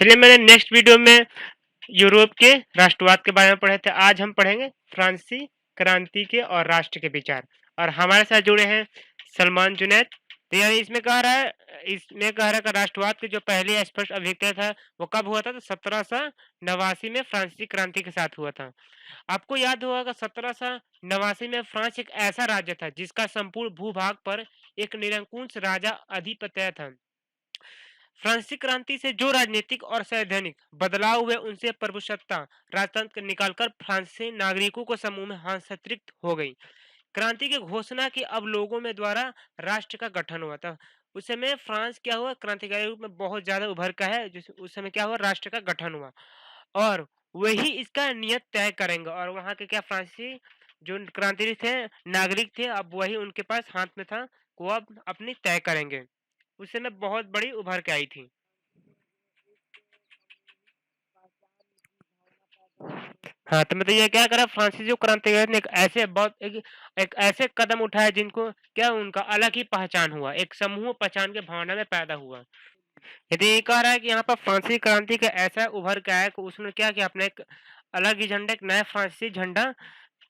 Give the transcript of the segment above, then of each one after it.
चलिए, मैंने next video में यूरोप के राष्ट्रवाद के बारे में पढ़े थे। आज हम पढ़ेंगे फ्रांसीसी क्रांति के और राष्ट्र के विचार। और हमारे साथ जुड़े हैं सलमान जुनैद। तो यानी इसमें कह रहा है कि राष्ट्रवाद की जो पहली स्पष्ट अभिव्यक्ति था वो कब हुआ था? तो 1789 में फ्रांसीसी क्रांति के साथ हुआ था। आपको याद होगा 1789 में फ्रांस एक ऐसा राज्य था जिसका संपूर्ण भूभाग पर एक निरंकुश राजा अधिपत्य था। फ्रांसीसी क्रांति से जो राजनीतिक और सैद्धांतिक बदलाव हुए उनसे प्रभुसत्ता राजतंत्र निकालकर फ्रांसीसी नागरिकों को समूह में हस्तांतरित हो गई। क्रांति की घोषणा की अब लोगों में द्वारा राष्ट्र का गठन हुआ था। उस समय फ्रांस क्या हुआ? क्रांतिकारी रूप में बहुत ज्यादा उभर का है। उस समय क्या हुआ? राष्ट्र का गठन हुआ और वही इसका नियत तय करेंगे। और वहां के क्या फ्रांसीसी जो क्रांति थे नागरिक थे, अब वही उनके पास हाथ में था, वो अब अपनी तय करेंगे। उस समय बहुत बड़ी उभर के आई थी। हाँ, तो मतलब ये क्या करा फ्रांसीसी जो क्रांतिकारी ने एक ऐसे कदम उठाए जिनको क्या उनका अलग ही पहचान हुआ, एक समूह पहचान के भावना में पैदा हुआ। यदि ये कह रहा है कि यहाँ पर फ्रांसीसी क्रांति का ऐसा उभर के आया कि उसने क्या किया, अपना एक अलग ही झंडा, एक नया फ्रांसीसी झंडा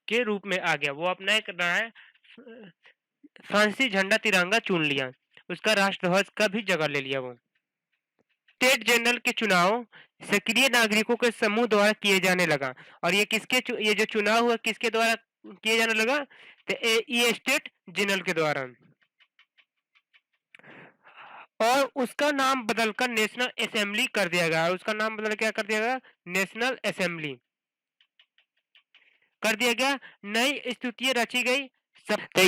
के रूप में आ गया। वो अपना एक नया फ्रांसीसी झंडा तिरंगा चुन लिया, उसका राष्ट्रध्वज का भी जगह ले लिया वो। स्टेट जनरल के चुनाव सक्रिय नागरिकों के समूह द्वारा किए जाने लगा। और ये जो चुनाव हुआ किसके द्वारा किए जाने लगा? तो ये स्टेट जनरल के द्वारा। और उसका नाम बदलकर नेशनल असेंबली कर दिया गया। उसका नाम बदल क्या कर दिया गया? नेशनल असेंबली कर दिया गया। नई स्तुतियां रची गई। तो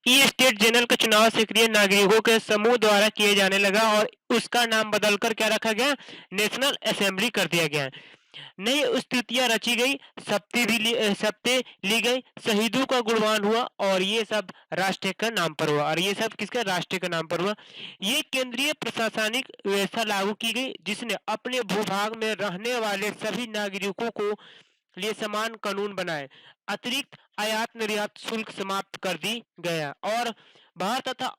ये स्टेट जनरल का चुनाव सक्रिय नागरिकों के समूह द्वारा किए जाने लगा और उसका नाम बदलकर क्या रखा गया? नेशनल असेंबली कर दिया गया। नई स्तुतियां रची गई, सप्ते ली गई, शहीदों का गुणगान हुआ और ये सब राष्ट्र के नाम पर हुआ। और ये सब किसका? राष्ट्र के नाम पर हुआ। ये केंद्रीय प्रशासनिक व्यवस्था लागू की गई जिसने अपने भूभाग में रहने वाले सभी नागरिकों को लिए समान कानून बनाए। अतिरिक्त आयात निर्यात शुल्क समाप्त कर दी गया और बाहर तथा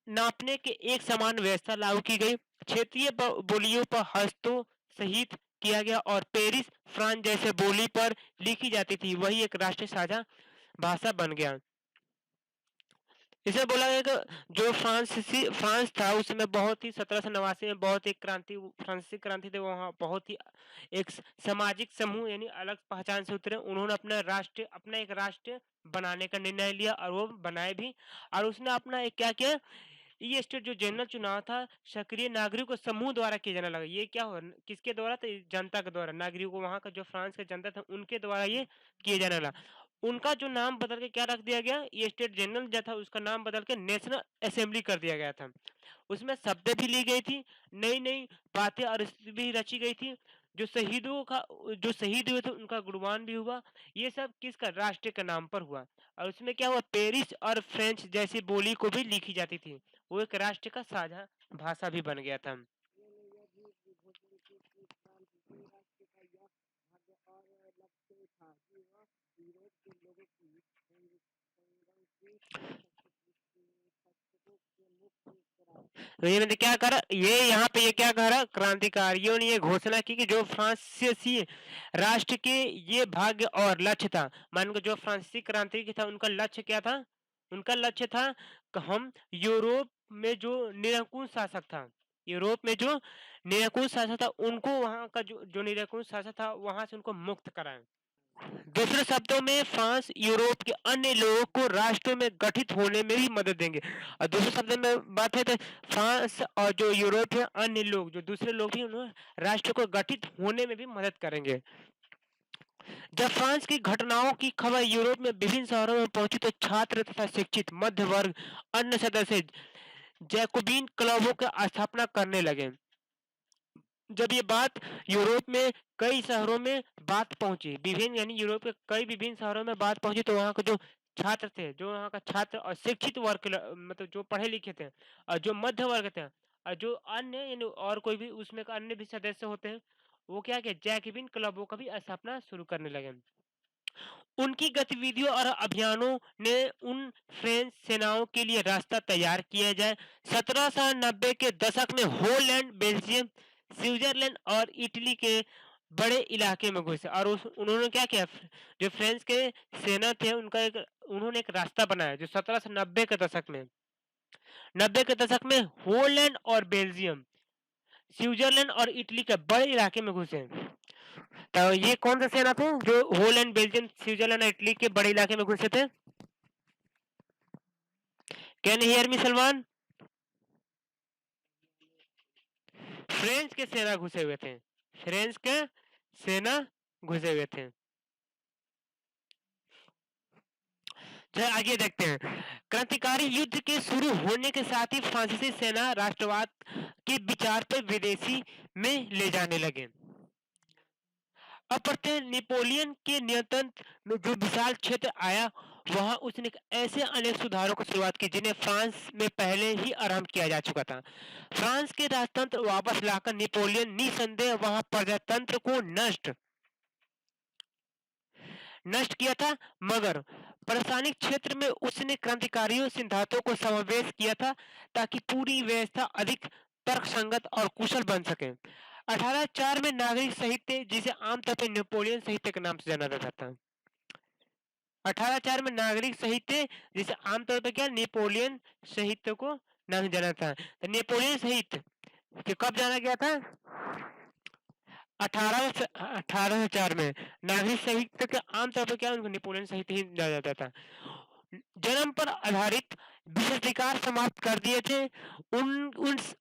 नापने के एक समान व्यवस्था लागू की गई। क्षेत्रीय बोलियों पर हस्तों किया गया और पेरिस फ्रांस जैसे बोली पर लिखी जाती थी वही एक राष्ट्रीय साझा भाषा बन गया। इसे बोला गया कि जो फ्रांस था उसमें बहुत ही 1789 में बहुत एक क्रांति फ्रांसीसी क्रांति थे, वहाँ बहुत ही एक सामाजिक समूह यानी अलग पहचान से उतरे। उन्होंने अपना एक राष्ट्र बनाने का निर्णय लिया और वो बनाए भी। और उसने अपना एक क्या किया? ये स्टेट जो जनरल चुनाव था सक्रिय नागरिकों समूह द्वारा किया जाने लगा। ये क्या हो किसके द्वारा? तो जनता के द्वारा, नागरिकों, वहां का जो फ्रांस का जनता था उनके द्वारा ये किए जाने लगा। उनका जो नाम बदल के क्या रख दिया गया? ये स्टेट जनरल जो था उसका नाम बदल के नेशनल असेंबली कर दिया गया था। उसमें शब्द भी ली गई थी, नई नई बातें और भी रची गई थी। जो शहीद हुए थे उनका गुणगान भी हुआ। ये सब किसका? राष्ट्र के नाम पर हुआ। और उसमें क्या हुआ? पेरिस और फ्रेंच जैसी बोली को भी लिखी जाती थी। वो एक राष्ट्र का साझा भाषा भी बन गया था। तो ये मैंने क्या करा, ये यहाँ पे ये क्या करा, क्रांतिकारियों ने ये घोषणा की कि जो फ्रांसीसी राष्ट्र के ये भाग्य और लक्ष्य था। मान लो जो फ्रांसीसी क्रांति था उनका लक्ष्य क्या था? उनका लक्ष्य था कि हम यूरोप में जो निरंकुश शासक था, यूरोप में जो निरंकुश शासक था उनको वहां का जो निरंकुश शासक था वहां से उनको मुक्त कराएं। दूसरे शब्दों में फ्रांस यूरोप के अन्य लोगों को राष्ट्रों में गठित होने में भी मदद देंगे। और दूसरे शब्दों में बात है तो फ्रांस और जो यूरोप है अन्य लोग जो दूसरे लोग भी उन्होंने राष्ट्र को गठित होने में भी मदद करेंगे। जब फ्रांस की घटनाओं की खबर यूरोप में विभिन्न शहरों में पहुंची तो छात्र तथा शिक्षित मध्य वर्ग अन्य सदस्य जैकोबिन क्लबों की स्थापना करने लगे। जब ये बात यूरोप में कई शहरों में बात पहुंची, विभिन्न यानी यूरोप के कई विभिन्न शहरों में बात पहुंची, तो वहाँ के जो छात्र थे, जो वहाँ का छात्र और शिक्षित वर्ग मतलब जो पढ़े लिखे थे और जो मध्य वर्ग थे और जो अन्य यानी और कोई भी उसमें का अन्य भी सदस्य होते हैं, वो क्या किया? जैकबिन क्लबों का भी स्थापना शुरू करने लगे। उनकी गतिविधियों और अभियानों ने उन फ्रेंच सेनाओं के लिए रास्ता तैयार किया जाए। 1790 के दशक में होलैंड, बेल्जियम स्विट्जरलैंड और इटली के बड़े इलाके में घुसे और उन्होंने क्या किया, जो फ्रेंच के सेना थे उन्होंने एक रास्ता बनाया जो 1790 के दशक में होलैंड और बेल्जियम, स्विट्जरलैंड और इटली के बड़े इलाके में घुसे। तो ये कौन सा सेना थे जो होलैंड, बेल्जियम, स्विट्जरलैंड और इटली के बड़े इलाके में घुसे थे? Can you hear me Salman? French के सेना घुसे हुए थे, फ्रेंच के सेना घुसे हुए थे। चलिए आगे देखते हैं। क्रांतिकारी युद्ध के शुरू होने के साथ ही फ्रांसीसी सेना राष्ट्रवाद के विचार पर विदेशी में ले जाने लगे। अप्रत्यय नेपोलियन के नियंत्रण में जो विशाल क्षेत्र आया, वहां उसने ऐसे अनेक सुधारों की शुरुआत की जिन्हें फ्रांस में पहले ही आरंभ किया जा चुका था। फ्रांस के राजतंत्र वापस लाकर नेपोलियन निसंदेह वहां प्रजातंत्र को नष्ट किया था, मगर प्रशासनिक क्षेत्र में उसने क्रांतिकारियों सिद्धांतों को समावेश किया था ताकि पूरी व्यवस्था अधिक तर्कसंगत और कुशल बन सके। 1804 में नागरिक साहित्य, जिसे आमतौर पर नेपोलियन साहित्य के नाम से जाना जाता है, 1804 में नागरिक साहित्य जिसे आमतौर पर क्या नेपोलियन साहित्य को नाम से जाना था, तो नेपोलियन साहित्य कि कब जाना गया था? 1804 में। नागरिक साहित्य के आमतौर पर क्या उनको नेपोलियन साहित्य ही जाना जाता था। जन्म पर आधारित विशेषाधिकार समाप्त कर दिए थे।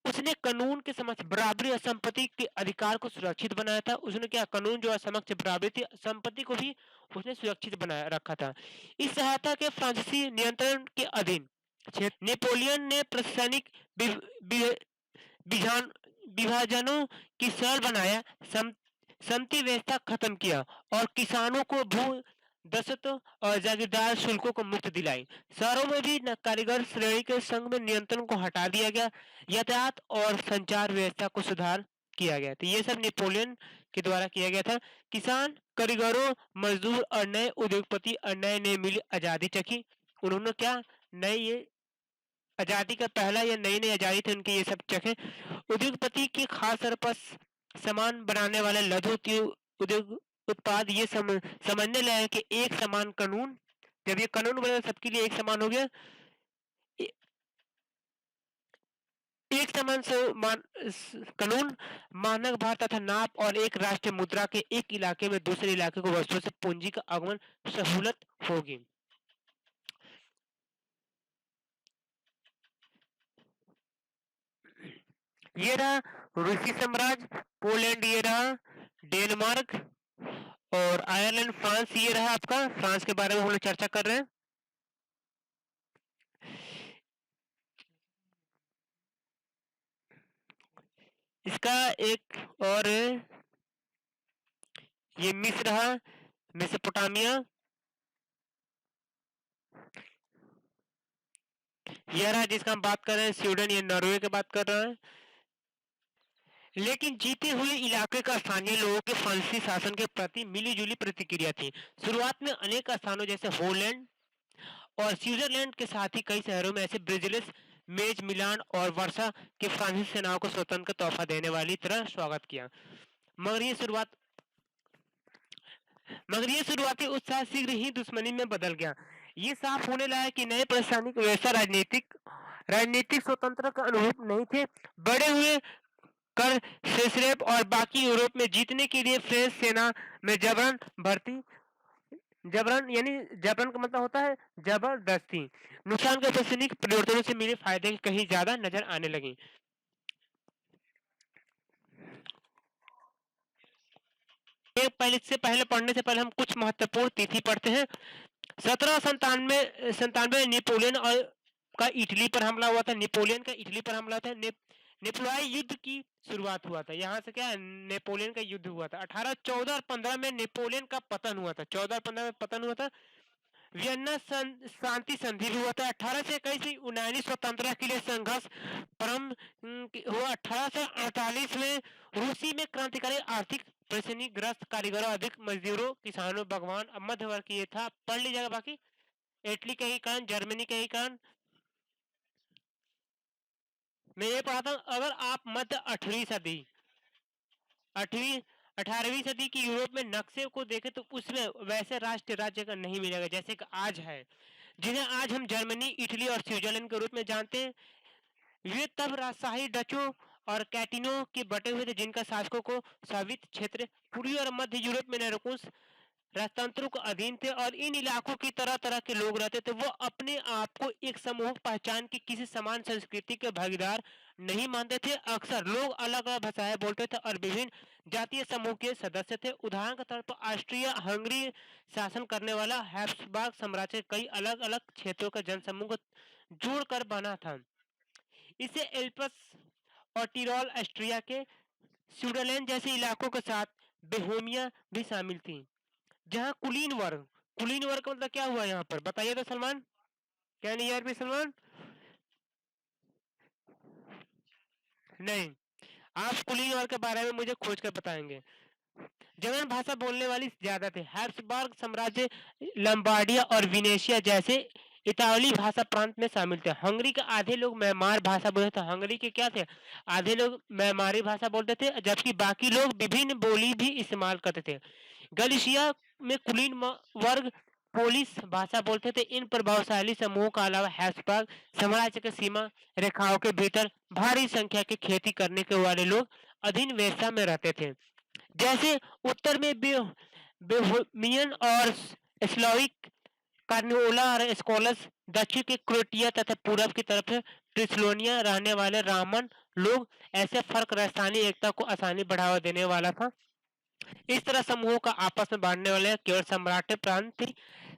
उसने कानून के समक्ष बराबरी और संपत्ति के अधिकार को सुरक्षित बनाया था। उसने क्या कानून जो समक्ष बराबरी थी, संपत्ति को भी उसने सुरक्षित बनाया रखा था। इस सहायता के फ्रांसीसी नियंत्रण के अधीन नेपोलियन ने प्रशासनिक विभाजनों की सरल बनाया, समती व्यवस्था खत्म किया और किसानों को भू दस्तों और जागीरदार शुल्कों को मुक्त दिलाई। शहरों में भी कारीगर श्रेणी के संघ में नियंत्रण को हटा दिया गया। यातायात और संचार व्यवस्था को सुधार किया गया। तो ये सब नेपोलियन के द्वारा किया गया था। किसान, कारीगरों, मजदूर और नए उद्योगपति और नए नए मिली आजादी चखी। उन्होंने क्या नए ये आजादी का पहला या नई नई आजादी थी उनकी, ये सब चखे। उद्योगपति के खास तौर पर सामान बनाने वाले लघु उद्योग उत्पाद ये समझने लगे कि एक समान कानून, जब ये कानून बने सबके लिए एक समान हो गया, एक समान कानून, मानक भार तथा नाप और एक राष्ट्रीय मुद्रा के एक इलाके में दूसरे इलाके को वस्तुओं से पूंजी का आगमन सहूलत होगी। ये रहा रूसी साम्राज्य, पोलैंड ये रहा, डेनमार्क और आयरलैंड, फ्रांस ये रहा आपका। फ्रांस के बारे में हम लोग चर्चा कर रहे हैं। इसका एक और ये मिस्र रहा, मेसोपोटामिया, यह रहा जिसका हम बात कर रहे हैं स्वीडन, ये नॉर्वे की बात कर रहे हैं। लेकिन जीते हुए इलाके का स्थानीय लोगों के फ्रांसीसी शासन के प्रति मिलीजुली प्रतिक्रिया थी। शुरुआत में अनेक स्थानों जैसे होलैंड और स्विट्जरलैंड के साथ ही कई शहरों में ऐसे ब्रिजलिस, मेज, मिलान और वर्षा के फ्रांसीसी सेनाओं को स्वतंत्र तोहफा देने वाली तरह स्वागत किया। मगर ये शुरुआती उत्साह शीघ्र ही दुश्मनी में बदल गया। ये साफ होने लगा कि नए प्रशासनिक व्यवस्था राजनीतिक स्वतंत्रता का अनुभव नहीं थे। बड़े हुए कर सेसरेप और बाकी यूरोप में जीतने के लिए फ्रेंच सेना में जबरन का मतलब होता है जबरदस्ती, नुकसान के प्रशासनिक परिवर्तनों से मिले फायदे कहीं ज्यादा नजर आने लगी। पहले पढ़ने से पहले हम कुछ महत्वपूर्ण तिथि पढ़ते हैं। 1797 नेपोलियन का इटली पर हमला हुआ था। नेपोलियन का इटली पर हमला था। नेपोलियन युद्ध की शुरुआत हुआ था। यहाँ से क्या नेपोलियन का युद्ध हुआ था। 1814 और 15 में नेपोलियन का पतन हुआ था। 14 और 15 में पतन हुआ था। वियन्ना शांति संधि भी हुआ था। 1821 से यूनानी स्वतंत्रता के लिए संघर्ष प्रारंभ हुआ। 1848 में रूसी में क्रांतिकारी आर्थिक परेशानी ग्रस्त कारीगरों, अधिक मजदूरों, किसानों, भगवान अब मध्य वर्ग की ये था। पढ़ लीजिएगा बाकी। इटली का ही कारण, जर्मनी का ही कारण। मैं ये पढ़ाता हूँ, अगर आप मध्य 8वीं सदी 8वीं 18वीं सदी की यूरोप में नक्शे को देखें तो उसमें वैसे राष्ट्र राज्य का नहीं मिलेगा जैसे कि आज है, जिन्हें आज हम जर्मनी, इटली और स्विट्जरलैंड के रूप में जानते हैं। ये तब राजशाही डचों और कैटिनों के बटे हुए थे, जिनका शासकों को सावित क्षेत्र पूर्वी और मध्य यूरोप में निरंकुश राजतंत्रों के अधीन थे और इन इलाकों की तरह तरह के लोग रहते थे। वो अपने आप को एक समूह पहचान की किसी समान संस्कृति के भागीदार नहीं मानते थे। अक्सर लोग अलग अलग भाषाएं बोलते थे और विभिन्न जातीय समूह के सदस्य थे। उदाहरण के तौर पर ऑस्ट्रिया हंगरी शासन करने वाला हैब्सबर्ग साम्राज्य कई अलग अलग क्षेत्रों के जनसमूह को जोड़कर बना था। इसे एल्प्स और टिरोल ऑस्ट्रिया के स्विट्जरलैंड जैसे इलाकों के साथ बोहेमिया भी शामिल थी। जहाँ कुलीन वर्ग का मतलब क्या हुआ यहाँ पर बताइए तो सलमान, क्या नहीं यार भी सलमान? नहीं, आप कुलीन वर्ग के बारे में मुझे खोज कर बताएंगे। जर्मन भाषा बोलने वाली ज्यादा थे। हैब्सबर्ग साम्राज्य लंबार्डिया और विनेशिया जैसे इतालवी भाषा प्रांत में शामिल थे। हंगरी के आधे लोग मैमार भाषा बोलते थे। हंगरी के क्या थे? आधे लोग मैमारी भाषा बोलते थे, जबकि बाकी लोग विभिन्न बोली भी इस्तेमाल करते थे। गलिशिया में कुलीन वर्ग पोलिश भाषा बोलते थे। इन प्रभावशाली समूहों का अलावा हैब्सबर्ग साम्राज्य के सीमा रेखाओं के भीतर भारी संख्या की खेती करने के वाले लोग अधीन व्यवस्था में रहते थे। जैसे उत्तर में बोहेमियन और स्लोविक कार्निओला और स्कोलस, दक्षिण के क्रोएटिया तथा पूर्व की तरफ ट्रिस्लोनिया रहने वाले रामन लोग। ऐसे फर्क राजस्थानी एकता को आसानी बढ़ावा देने वाला था। इस तरह समूहों का आपस में बांटने वाले केवल सम्राट प्रांत थी,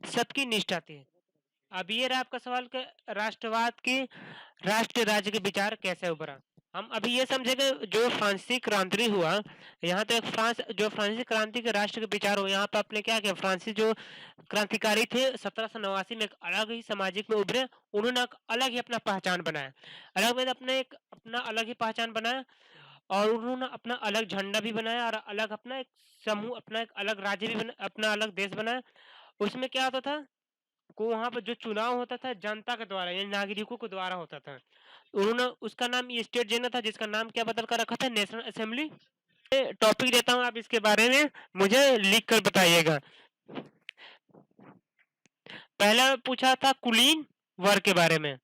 सबकी निष्ठा थी। अब ये रहा आपका सवाल कि राष्ट्रवाद के राष्ट्र राज्य के विचार कैसे उभरा। हम अभी ये समझेंगे जो फ्रांसीसी क्रांति हुआ, यहाँ तो एक फ्रांसीसी क्रांति के राष्ट्र के विचार हो। यहाँ पर आपने क्या किया, फ्रांसीसी जो क्रांतिकारी थे 1789 में एक अलग ही सामाजिक में उभरे। उन्होंने एक अलग ही अपना पहचान बनाया, अलग में अपने एक अपना अलग ही पहचान बनाया और उन्होंने अपना अलग झंडा भी बनाया और अलग अपना एक समूह, अपना एक अलग राज्य भी अपना अलग देश बनाया। उसमें क्या होता था को वहां पर जो चुनाव होता था जनता के द्वारा यानी नागरिकों के द्वारा होता था। उन्होंने उसका नाम ये स्टेट जेना था, जिसका नाम क्या बदल कर रखा था, नेशनल असेंबली। टॉपिक देता हूँ, आप इसके बारे में मुझे लिख कर बताइएगा। पहला पूछा था कुलीन वर्ग के बारे में।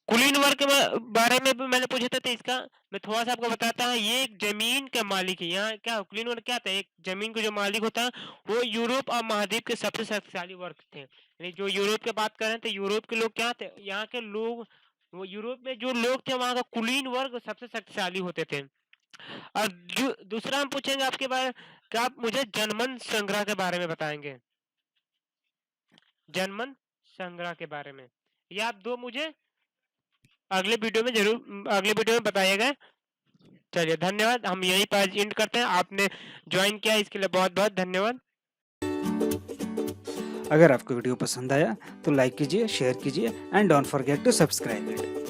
कुलीन वर्ग के बारे में भी मैंने पूछा था, तो इसका मैं थोड़ा सा आपको बताता हूँ। ये एक जमीन के मालिक है। यहाँ क्या कुलीन वर्ग क्या था, एक जमीन को जो मालिक होता है वो यूरोप और महाद्वीप के सबसे शक्तिशाली वर्ग थे। यानी जो यूरोप की बात करें तो यूरोप के लोग क्या थे, यहाँ के लोग, वो यूरोप में जो लोग थे वहाँ का कुलीन वर्ग सबसे शक्तिशाली होते थे। और दूसरा हम पूछेंगे आपके बारे कि आप मुझे जनमन संग्रह के बारे में बताएंगे। जनमन संग्रह के बारे में ये आप दो मुझे अगले वीडियो में बताइएगा। चलिए धन्यवाद, हम यही पर एंड करते हैं। आपने ज्वाइन किया इसके लिए बहुत बहुत धन्यवाद। अगर आपको वीडियो पसंद आया तो लाइक कीजिए, शेयर कीजिए and don't forget to subscribe it.